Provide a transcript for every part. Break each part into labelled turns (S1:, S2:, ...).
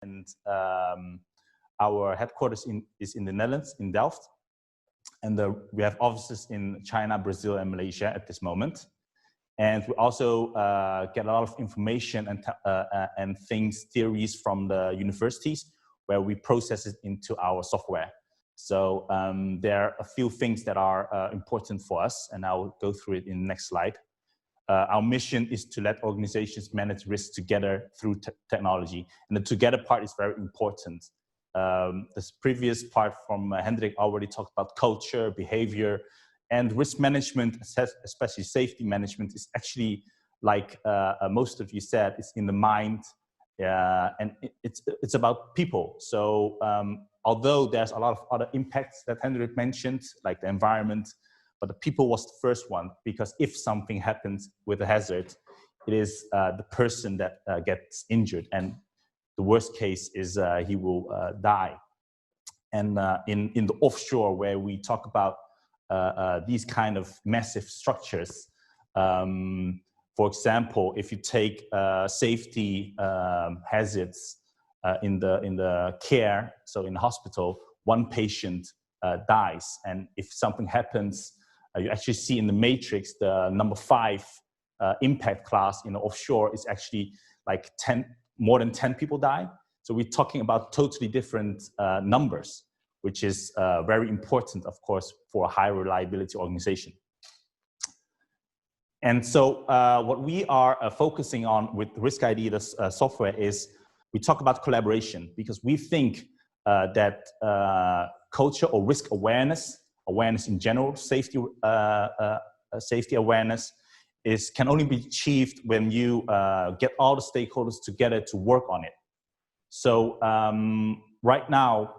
S1: And our headquarters is in the Netherlands, in Delft. And we have offices in China, Brazil, and Malaysia at this moment. And we also get a lot of information and theories from the universities where we process it into our software. So there are a few things that are important for us, and I'll go through it in the next slide. Our mission is to let organizations manage risk together through technology. And the together part is very important. This previous part from Hendrik already talked about culture, behavior, and risk management, especially safety management, is actually, like most of you said, it's in the mind, and it's about people. So although there's a lot of other impacts that Hendrik mentioned, like the environment, but the people was the first one, because if something happens with a hazard, it is the person that gets injured, and the worst case is he will die. And in the offshore, where we talk about these kind of massive structures, for example, if you take safety hazards in the care, so in the hospital, one patient dies, and if something happens, you actually see in the matrix the number 5 impact class in the offshore is actually like more than 10 people die. So we're talking about totally different numbers, which is very important, of course, for a high reliability organization. And so what we are focusing on with Risk ID, this software, is we talk about collaboration, because we think that culture or risk awareness in general, safety awareness, can only be achieved when you get all the stakeholders together to work on it. So right now,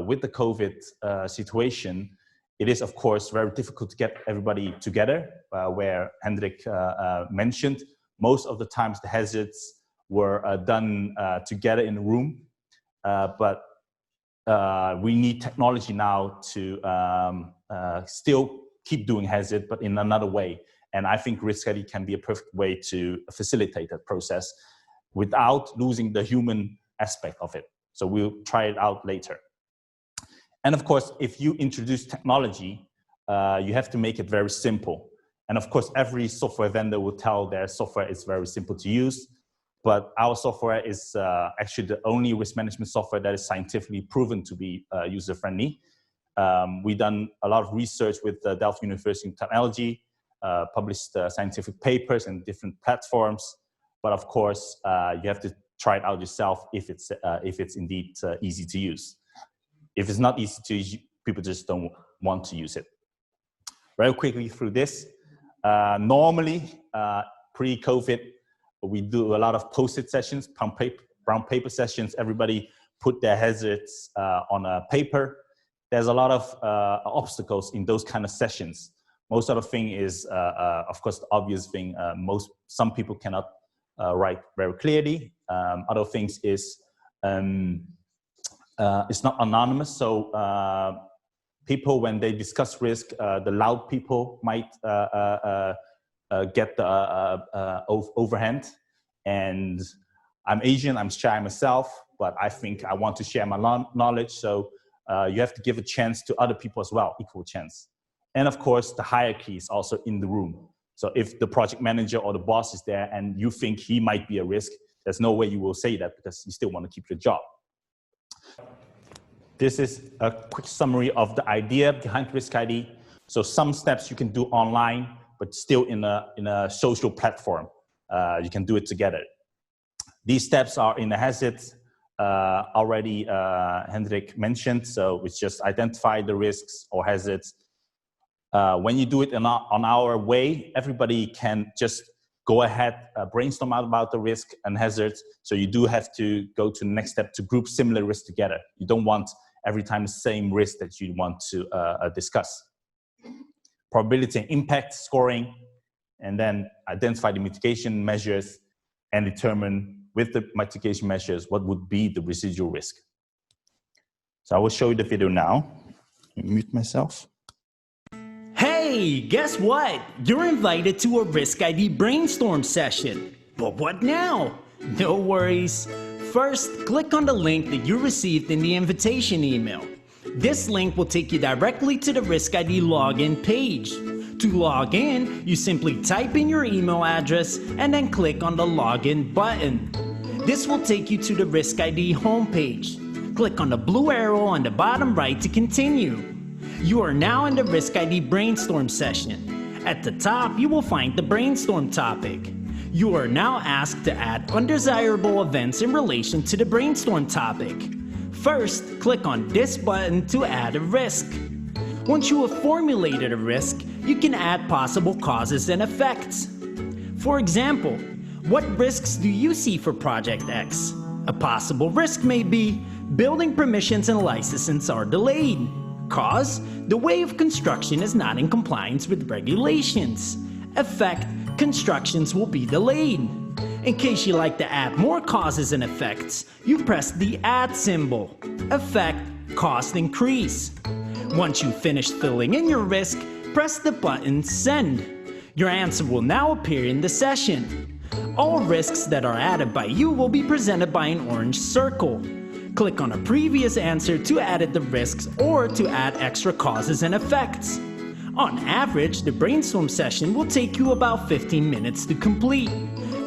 S1: with the COVID situation, it is, of course, very difficult to get everybody together, where Hendrik mentioned. Most of the times the hazards were done together in a room, but we need technology now to still keep doing hazard, but in another way. And I think Risk ID can be a perfect way to facilitate that process without losing the human aspect of it. So we'll try it out later. And of course, if you introduce technology, you have to make it very simple. And of course, every software vendor will tell their software is very simple to use. But our software is actually the only risk management software that is scientifically proven to be user-friendly. We've done a lot of research with the Delft University of Technology, published scientific papers and different platforms. But of course, you have to try it out yourself if it's indeed easy to use. If it's not easy to use, people just don't want to use it. Very quickly through this. Normally, pre-COVID, we do a lot of post-it sessions, brown paper sessions. Everybody put their hazards on a paper. There's a lot of obstacles in those kind of sessions. Most of the thing is, of course, the obvious thing. Some people cannot write very clearly. Other things is it's not anonymous. So people, when they discuss risk, the loud people might get the overhand. And I'm Asian, I'm shy myself, but I think I want to share my knowledge. So you have to give a chance to other people as well, equal chance. And of course, the hierarchy is also in the room. So if the project manager or the boss is there and you think he might be a risk, there's no way you will say that, because you still want to keep your job. This is a quick summary of the idea behind Risk ID. So some steps you can do online, but still in a social platform. You can do it together. These steps are in the HAZID, already Hendrik mentioned. So it's just identify the risks or hazards. When you do it on our way, everybody can just go ahead, brainstorm out about the risk and hazards. So you do have to go to the next step to group similar risks together. You don't want every time the same risk that you want to discuss. Probability and impact scoring, and then identify the mitigation measures and determine with the mitigation measures what would be the residual risk. So I will show you the video now. Let me mute myself.
S2: Hey, guess what? You're invited to a Risk ID brainstorm session. But what now? No worries. first, click on the link that you received in the invitation email. This link will take you directly to the Risk ID login page. To log in, you simply type in your email address and then click on the login button. This will take you to the Risk ID homepage. Click on the blue arrow on the bottom right to continue. You are now in the Risk ID brainstorm session. At the top, you will find the brainstorm topic. You are now asked to add undesirable events in relation to the brainstorm topic. First, click on this button to add a risk. Once you have formulated a risk, you can add possible causes and effects. For example, what risks do you see for Project X? A possible risk may be building permissions and licenses are delayed. Cause, the way of construction is not in compliance with regulations. Effect, constructions will be delayed. In case you like to add more causes and effects, you press the add symbol. Effect, cost increase. Once you've finished filling in your risk, press the button send. Your answer will now appear in the session. All risks that are added by you will be presented by an orange circle. Click on a previous answer to edit the risks or to add extra causes and effects. On average, the brainstorm session will take you about 15 minutes to complete.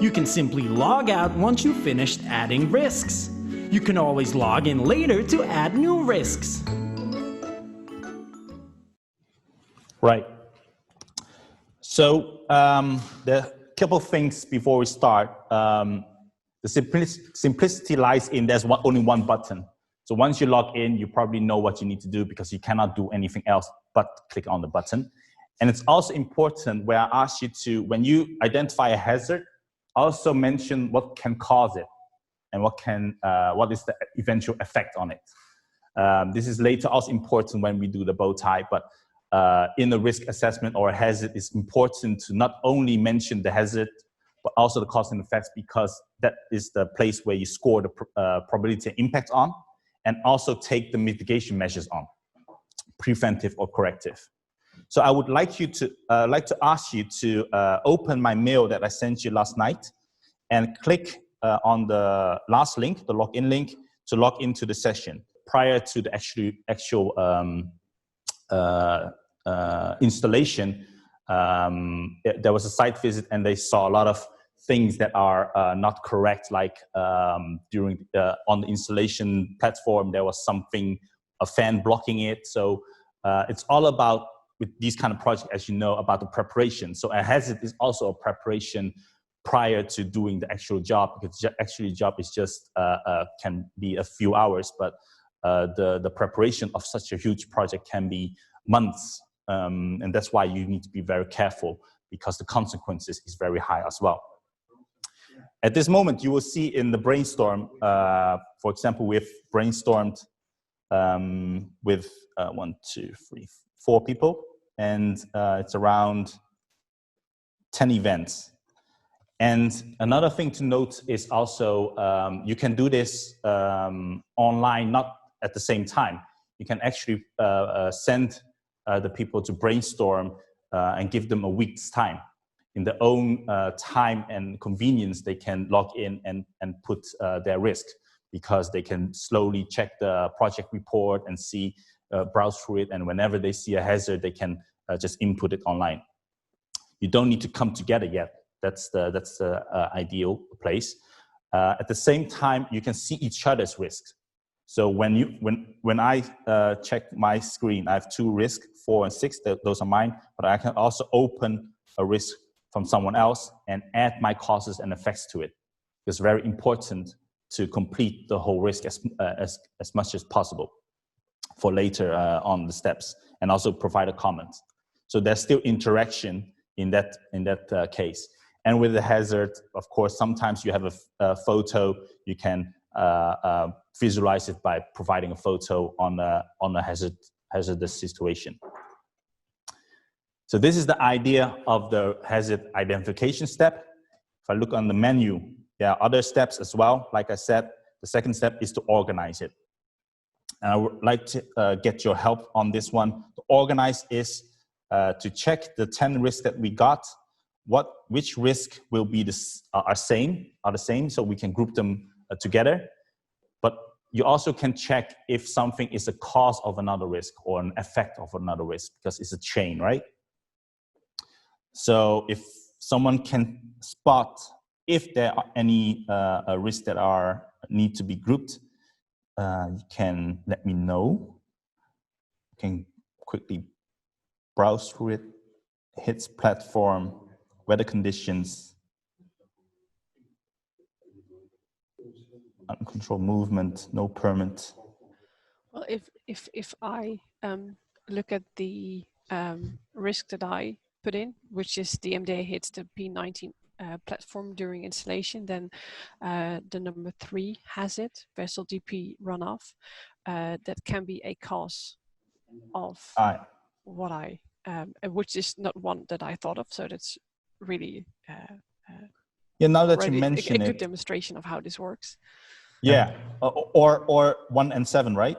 S2: You can simply log out once you've finished adding risks. You can always log in later to add new risks.
S1: Right. So the couple things before we start. The simplicity lies in there's only one button. So once you log in, you probably know what you need to do because you cannot do anything else but click on the button. And it's also important where I ask you to, when you identify a hazard, also mention what can cause it and what is the eventual effect on it. This is later also important when we do the bow tie, but in the risk assessment or a hazard, it's important to not only mention the hazard, but also the cause and effects, because that is the place where you score the probability and impact on, and also take the mitigation measures on, preventive or corrective. So I would like to ask you to open my mail that I sent you last night and click on the last link, the login link, to log into the session. Prior to the actual installation, there was a site visit and they saw a lot of things that are not correct, like on the installation platform, there was a fan blocking it. So it's all about, with these kind of projects, as you know, about the preparation. So a hazard is also a preparation prior to doing the actual job, because actually job is just, can be a few hours, but the preparation of such a huge project can be months. And that's why you need to be very careful, because the consequences is very high as well. At this moment, you will see in the brainstorm, for example, we've brainstormed with 1, 2, 3, 4 people, and it's around 10 events. And another thing to note is also, you can do this online, not at the same time. You can actually send the people to brainstorm and give them a week's time. In their own time and convenience, they can log in and put their risk, because they can slowly check the project report and see, browse through it, and whenever they see a hazard, they can just input it online. You don't need to come together yet. That's the ideal place. At the same time, you can see each other's risks. So when I check my screen, I have 2 risks, 4 and 6. Those are mine. But I can also open a risk from someone else and add my causes and effects to it. It's very important to complete the whole risk as much as possible for later on the steps, and also provide a comment. So there's still interaction in that case. And with the hazard, of course, sometimes you have a photo. You can visualize it by providing a photo on a hazardous situation. So this is the idea of the hazard identification step. If I look on the menu, there are other steps as well. Like I said, the second step is to organize it. And I would like to get your help on this one. To organize is to check the 10 risks that we got. Which risk will be the same, so we can group them together. but you also can check if something is a cause of another risk or an effect of another risk, because it's a chain, right? So if someone can spot if there are any risks that need to be grouped, you can let me know. You can quickly browse through it, hits platform, weather conditions, uncontrolled movement, no permit.
S3: Well, if I look at the risk that I put in, which is the MDA hits the P19 platform during installation, then the number 3 HAZID, vessel DP runoff, that can be a cause of what I, which is not one that I thought of, so that's really
S1: yeah, now that you mention
S3: a good demonstration of how this works.
S1: Yeah, or 1 and 7, right?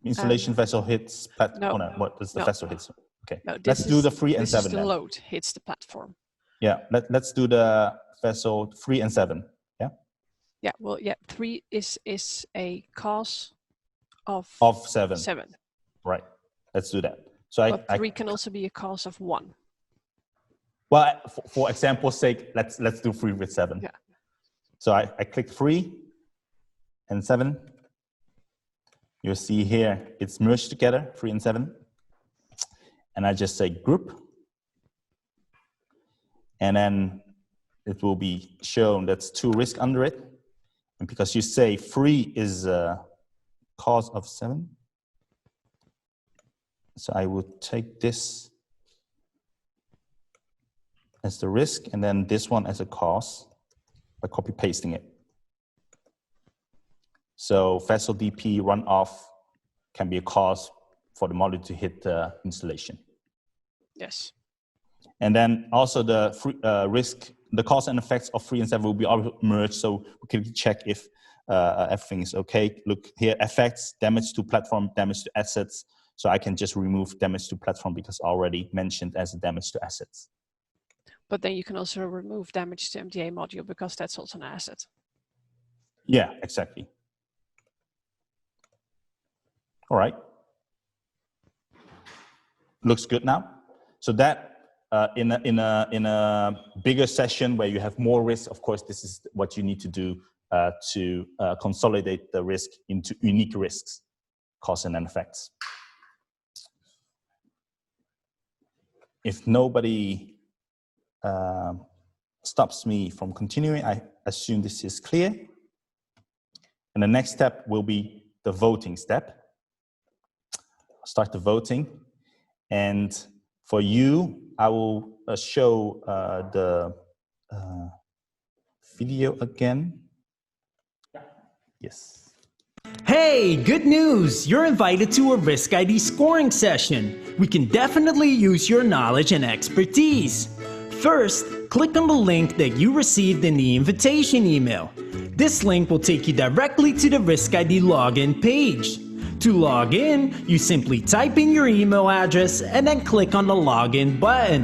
S1: Installation vessel hits platform.
S3: No,
S1: what does the vessel hits? Okay,
S3: no,
S1: let's do the 3 and 7
S3: this is the
S1: then.
S3: load hits the platform.
S1: Yeah, let's do the vessel 3 and 7. Yeah.
S3: Yeah, well, yeah, 3 is a cause of
S1: 7.
S3: 7.
S1: Right. Let's do that. So
S3: but 3 can also be a cause of 1.
S1: Well, for example's sake, let's do 3 with 7.
S3: Yeah.
S1: So I click 3 and 7. You'll see here it's merged together, 3 and 7. And I just say group. And then it will be shown that's 2 risks under it. And because you say 3 is a cause of 7. So I would take this as the risk and then this one as a cause by copy pasting it. So vessel DP runoff can be a cause for the module to hit the installation.
S3: Yes.
S1: And then also the risk, the cause and effects of 3 and 7 will be all merged, so we can check if everything is okay. Look here, effects, damage to platform, damage to assets. So I can just remove damage to platform because already mentioned as a damage to assets.
S3: But then you can also remove damage to MDA module because that's also an asset.
S1: Yeah, exactly. All right. Looks good now. So that in a bigger session where you have more risk, of course, this is what you need to do to consolidate the risk into unique risks, cause and effects. If nobody stops me from continuing, I assume this is clear. And the next step will be the voting step. Start the voting. And for you, I will show the video again. Yes.
S2: Hey, good news! You're invited to a Risk ID scoring session. We can definitely use your knowledge and expertise. First, click on the link that you received in the invitation email. This link will take you directly to the Risk ID login page. To log in, you simply type in your email address and then click on the login button.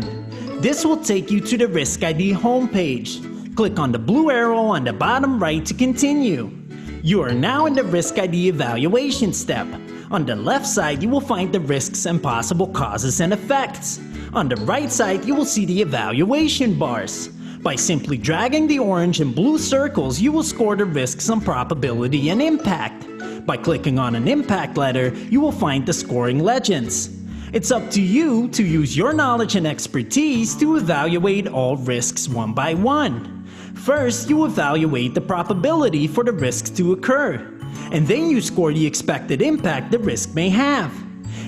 S2: This will take you to the Risk ID homepage. Click on the blue arrow on the bottom right to continue. You are now in the Risk ID evaluation step. On the left side, you will find the risks and possible causes and effects. On the right side, you will see the evaluation bars. By simply dragging the orange and blue circles, you will score the risks on probability and impact. By clicking on an impact letter, you will find the scoring legends. It's up to you to use your knowledge and expertise to evaluate all risks one by one. First, you evaluate the probability for the risks to occur, and then you score the expected impact the risk may have.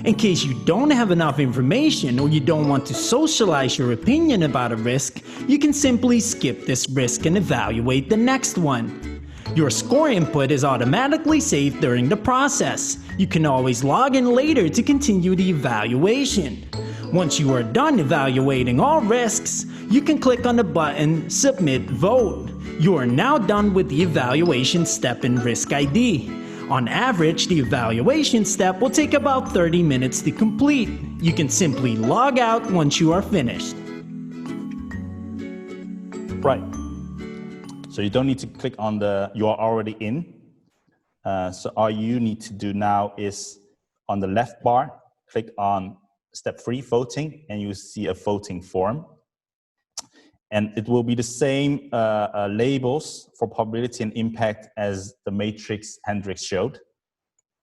S2: In case you don't have enough information or you don't want to socialize your opinion about a risk, you can simply skip this risk and evaluate the next one. Your score input is automatically saved during the process. You can always log in later to continue the evaluation. Once you are done evaluating all risks, you can click on the button Submit Vote. You are now done with the evaluation step in Risk ID. On average, the evaluation step will take about 30 minutes to complete. You can simply log out once you are finished.
S1: Right. So you don't need to click on the "you are already in." So all you need to do now is on the left bar, click on step 3, voting, and you see a voting form. And it will be the same labels for probability and impact as the matrix Hendrik showed,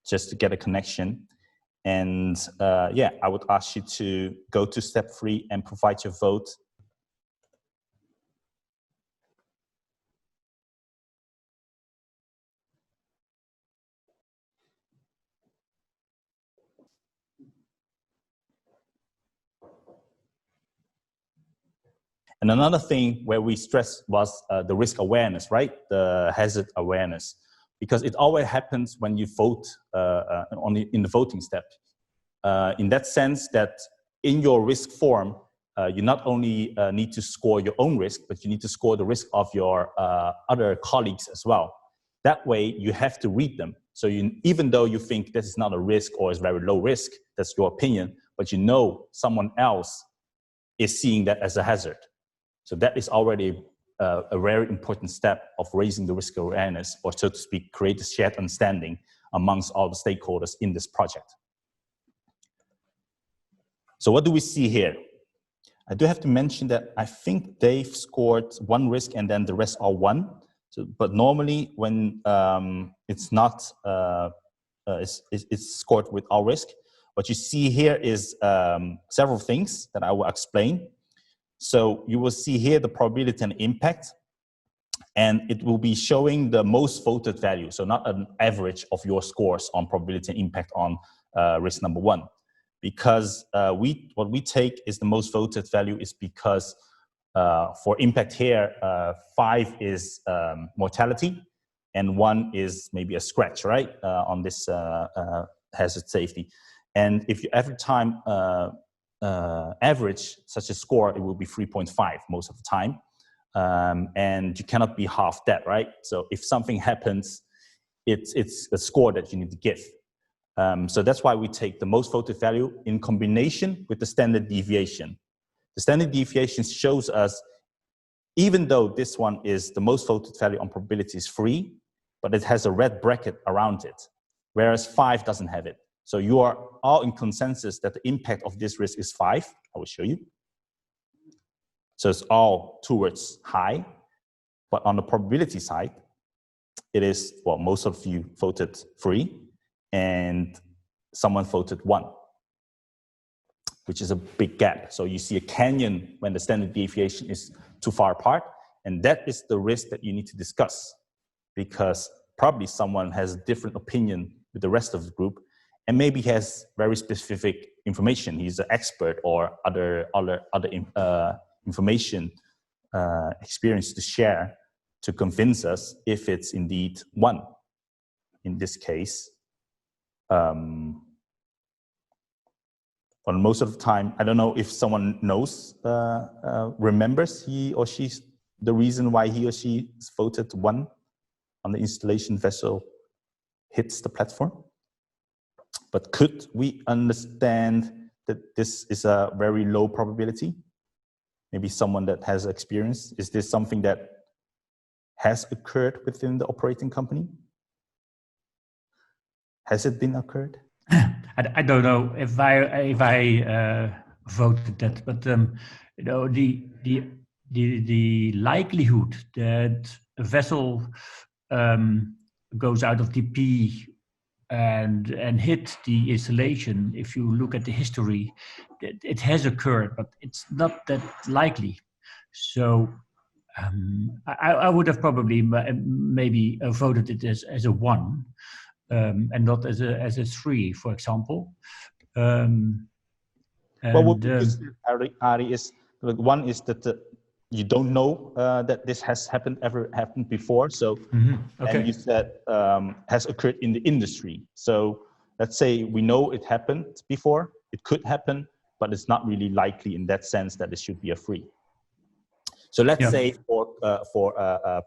S1: just to get a connection. And yeah, I would ask you to go to step 3 and provide your vote. And another thing where we stressed was the risk awareness, right? The hazard awareness, because it always happens when you vote in the voting step. In that sense that in your risk form, you not only need to score your own risk, but you need to score the risk of your other colleagues as well. That way you have to read them. So even though you think this is not a risk or is very low risk, that's your opinion, but you know someone else is seeing that as a hazard. So that is already a very important step of raising the risk awareness, or so to speak, create a shared understanding amongst all the stakeholders in this project. So what do we see here? I do have to mention that I think they've scored 1 risk and then the rest are 1. So, but normally when it's not, it's scored with all risk. What you see here is several things that I will explain. So you will see here the probability and impact, and it will be showing the most voted value. So not an average of your scores on probability and impact on risk number 1. Because what we take is the most voted value is because for impact here, 5 is mortality and 1 is maybe a scratch, right? On this hazard safety. And if you every time average such a score, it will be 3.5 most of the time. And you cannot be half that, right? So if something happens, it's a score that you need to give. So that's why we take the most voted value in combination with the standard deviation. The standard deviation shows us, even though this one is the most voted value on probability is 3, but it has a red bracket around it, whereas 5 doesn't have it. So you are all in consensus that the impact of this risk is 5. I will show you. So it's all towards high, but on the probability side, it is, well, most of you voted 3 and someone voted 1, which is a big gap. So you see a canyon when the standard deviation is too far apart, and that is the risk that you need to discuss, because probably someone has a different opinion with the rest of the group, and maybe has very specific information. He's an expert or other information experience to share to convince us if it's indeed 1. In this case, but most of the time, I don't know if someone knows, remembers he or she the reason why he or she voted 1 on the installation vessel hits the platform. But could we understand that this is a very low probability? Maybe someone that has experience. Is this something that has occurred within the operating company? Has it been occurred?
S4: I don't know if I voted that, but you know, the likelihood that a vessel goes out of DP and hit the installation, if you look at the history, it has occurred, but it's not that likely. So I would have probably maybe voted it as a 1. And not as a 3, for example.
S1: Well, what we said, Ari, is like, 1 is that you don't know that this has ever happened before. So,
S4: okay.
S1: And you said has occurred in the industry. So let's say we know it happened before. It could happen, but it's not really likely in that sense that it should be a 3. So let's say for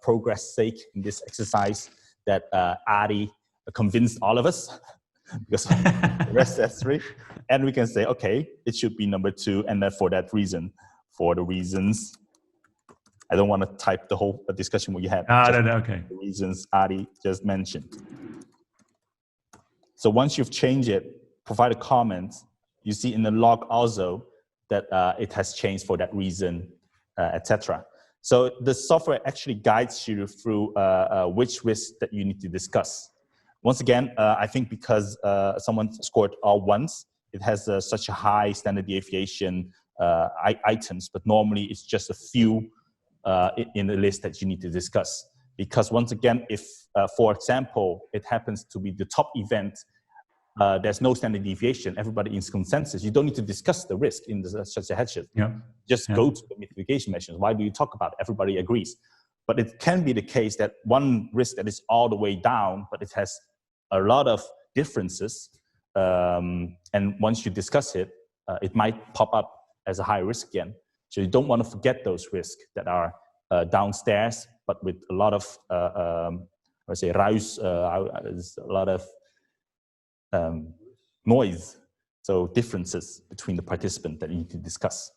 S1: progress sake in this exercise that Ari convinced all of us because the rest is 3, and we can say, okay, it should be number 2, and then for that reason, for the reasons, I don't want to type the whole discussion we had.
S4: Okay.
S1: The reasons Ari just mentioned. So once you've changed it, provide a comment, you see in the log also that it has changed for that reason, etc. So the software actually guides you through which risk that you need to discuss. Once again, I think because someone scored all ones, it has such a high standard deviation items, but normally it's just a few in the list that you need to discuss. Because once again, if, for example, it happens to be the top event, there's no standard deviation, everybody is consensus, you don't need to discuss the risk in such a headshot.
S4: Yeah.
S1: Just go to the mitigation measures. Why do you talk about it? Everybody agrees. But it can be the case that one risk that is all the way down, but it has a lot of differences. And once you discuss it, it might pop up as a high risk again. So you don't want to forget those risks that are downstairs, but with a lot of, let's say, ruis, there's a lot of noise. So differences between the participants that you need to discuss.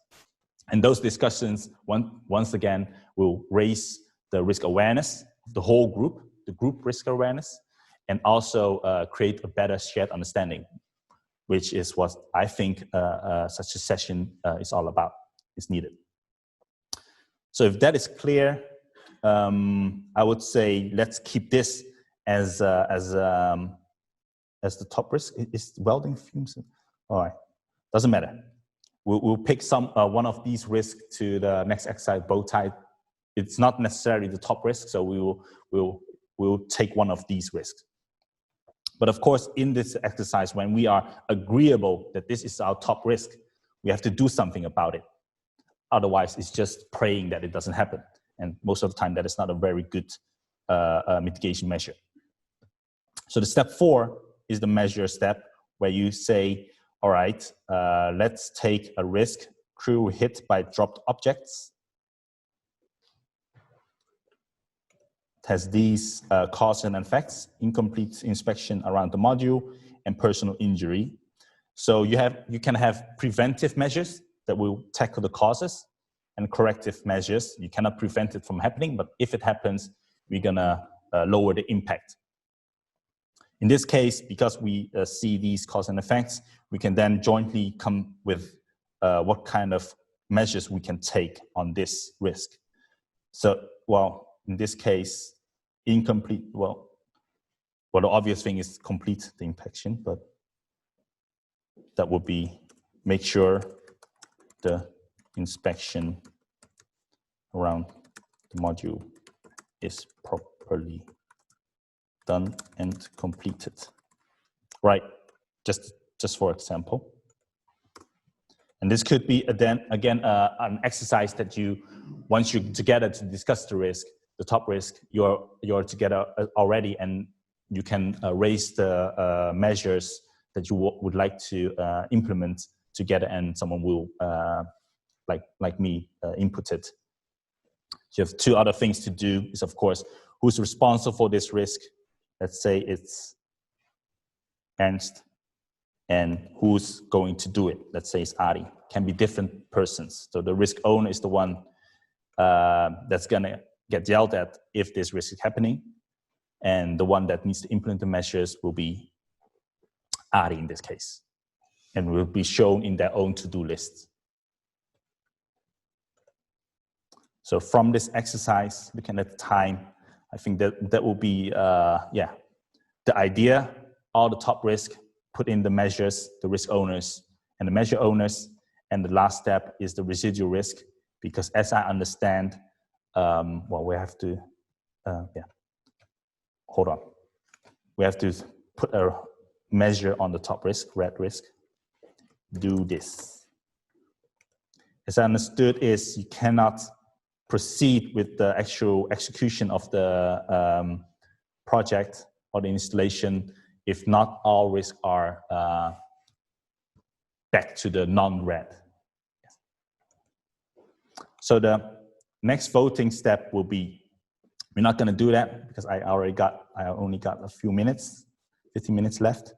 S1: And those discussions, once again, will raise the risk awareness of the whole group, the group risk awareness, and also create a better shared understanding, which is what I think such a session is all about, is needed. So if that is clear, I would say let's keep this as the top risk. Is welding fumes? All right, doesn't matter. We'll pick one of these risks to the next exercise, bow tie. It's not necessarily the top risk, so we'll take one of these risks. But of course, in this exercise, when we are agreeable that this is our top risk, we have to do something about it. Otherwise, it's just praying that it doesn't happen. And most of the time, that is not a very good mitigation measure. So the step 4 is the measure step, where you say, all right, let's take a risk, crew hit by dropped objects. It has these causes and effects: incomplete inspection around the module and personal injury. So you can have preventive measures that will tackle the causes, and corrective measures. You cannot prevent it from happening, but if it happens, we're gonna lower the impact. In this case, because we see these causes and effects, we can then jointly come with what kind of measures we can take on this risk. So, well, in this case, incomplete, well, the obvious thing is complete the inspection, but that would be make sure the inspection around the module is properly done and completed. Right, just for example. And this could be then again an exercise that once you're together to discuss the risk, the top risk, you're together already, and you can raise the measures that you would like to implement together, and someone will, like me, input it. You have 2 other things to do is, of course, who's responsible for this risk. Let's say it's Ernst, and who's going to do it. Let's say it's Ari. Can be different persons. So the risk owner is the one that's gonna get yelled at if this risk is happening, and the one that needs to implement the measures will be Ari in this case, and will be shown in their own to-do list. So from this exercise, looking at the time, I think that will be, the idea, all the top risk, put in the measures, the risk owners, and the measure owners, and the last step is the residual risk, because as I understand, well, we have to, hold on. We have to put a measure on the top risk, red risk, do this. As I understood is you cannot proceed with the actual execution of the project or the installation if not all risks are back to the non-red. So the next voting step will be, we're not going to do that because I only got a few minutes, 15 minutes left.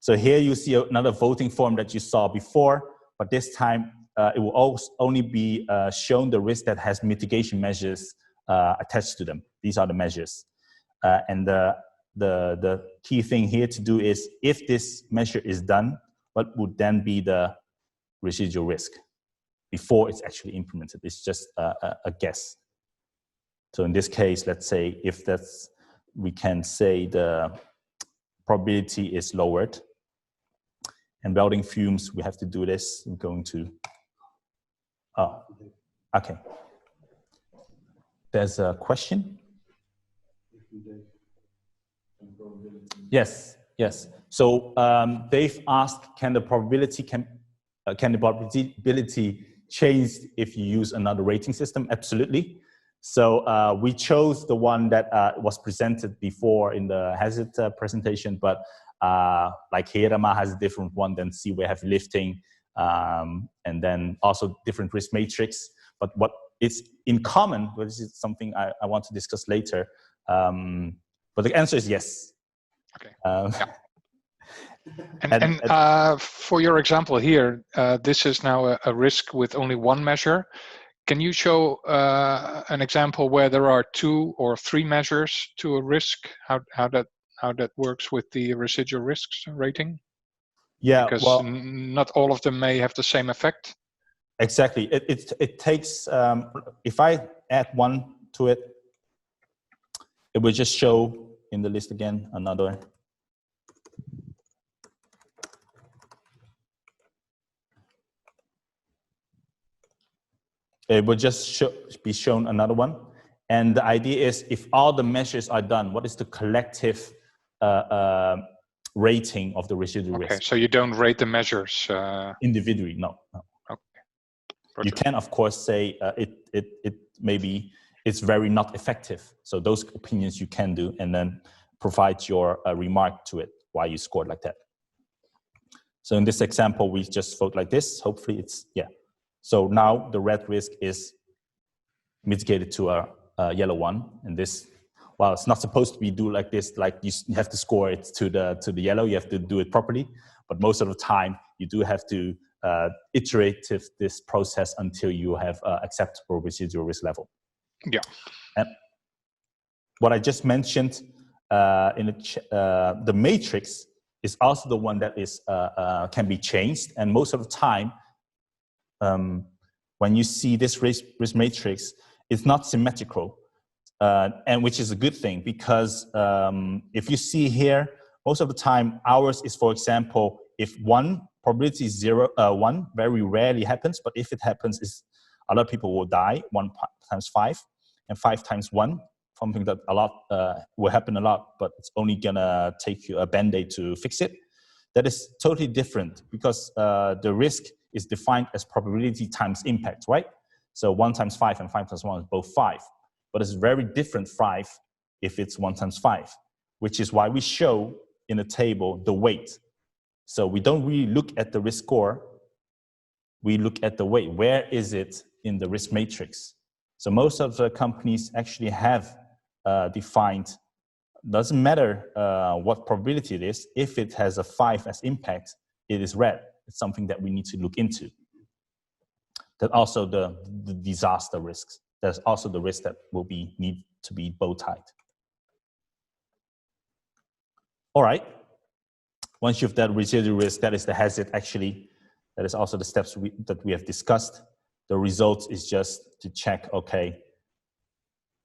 S1: So here you see another voting form that you saw before, but this time it will also only be shown the risk that has mitigation measures attached to them. These are the measures. And the the key thing here to do is, if this measure is done, what would then be the residual risk before it's actually implemented? It's just a guess. So in this case, let's say if that's, we can say the probability is lowered. And welding fumes, we have to do this. I'm going to, oh, okay. There's a question? Yes, yes. So they've asked, can the probability change if you use another rating system? Absolutely. So we chose the one that was presented before in the HAZID presentation, but like HIRA has a different one than Seaway Heavy Lifting, and then also different risk matrix. But what is in common, which is something I want to discuss later, but the answer is yes.
S5: Okay. Yeah. And for your example here, this is now a risk with only one measure. Can you show an example where there are 2 or 3 measures to a risk? How that works with the residual risks rating?
S1: Yeah,
S5: because
S1: well,
S5: not all of them may have the same effect.
S1: Exactly. It takes. If I add 1 to it, it will just show in the list again another. It will just be shown another one. And the idea is, if all the measures are done, what is the collective rating of the residual risk?
S5: Okay, so you don't rate the measures
S1: individually? No.
S5: Okay.
S1: You can, of course, say it maybe it's very not effective. So those opinions you can do, and then provide your remark to it why you scored like that. So in this example, we just vote like this. Hopefully, it's yeah. So now the red risk is mitigated to a yellow one, and this, well, it's not supposed to be do like this. Like you have to score it to the yellow. You have to do it properly, but most of the time you do have to iterate this process until you have acceptable residual risk level.
S5: Yeah.
S1: And what I just mentioned in the matrix is also the one that is can be changed, and most of the time. When you see this risk matrix, it's not symmetrical, and which is a good thing, because if you see here, most of the time ours is, for example, if one probability is 1, very rarely happens, but if it happens, is a lot of people will die. 1 times 5, and 5 times 1, something that a lot will happen a lot, but it's only gonna take you a band-aid to fix it. That is totally different, because the risk is defined as probability times impact, right? So 1 times 5 and 5 times 1 is both 5. But it's very different 5 if it's 1 times 5, which is why we show in the table the weight. So we don't really look at the risk score, we look at the weight. Where is it in the risk matrix? So most of the companies actually have defined, doesn't matter what probability it is, if it has a 5 as impact, it is red. It's something that we need to look into. That also the disaster risks. There's also the risk that will need to be bow tied. All right. Once you've done residual risk, that is the HAZID actually. That is also the steps that we have discussed. The result is just to check, okay,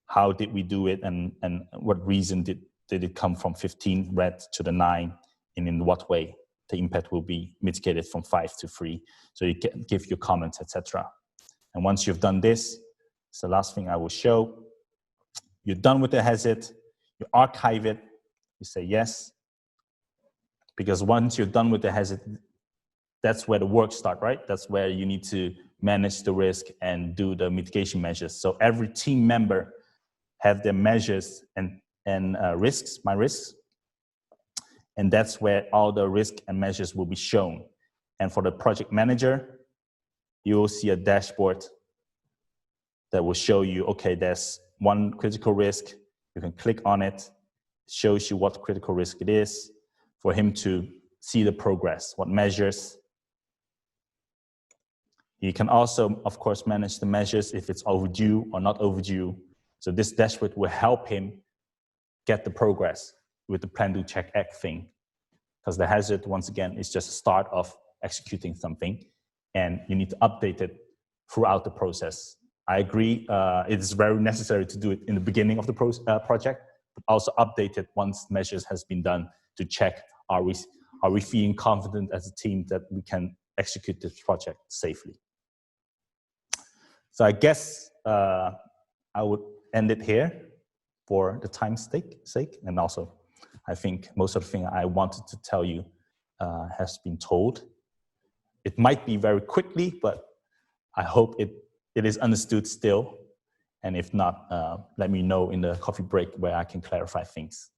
S1: how did we do it, and what reason did it come from 15 red to the 9, and in what way the impact will be mitigated from 5 to 3. So you can give your comments, etc. And once you've done this, it's the last thing I will show. You're done with the HAZID, you archive it, you say yes. Because once you're done with the HAZID, that's where the work starts, right? That's where you need to manage the risk and do the mitigation measures. So every team member have their measures and risks, my risks. And that's where all the risk and measures will be shown. And for the project manager, you will see a dashboard that will show you, okay, there's one critical risk. You can click on it. It shows you what critical risk it is for him to see the progress, what measures. You can also, of course, manage the measures if it's overdue or not overdue. So this dashboard will help him get the progress. with the plan, do, check, act thing. Because the hazard, once again, is just a start of executing something, and you need to update it throughout the process. I agree, it is very necessary to do it in the beginning of the project, but also update it once measures has been done to check, are we feeling confident as a team that we can execute this project safely? So I guess I would end it here for the time's sake, and also I think most of the things I wanted to tell you has been told. It might be very quickly, but I hope it is understood still. And if not, let me know in the coffee break where I can clarify things.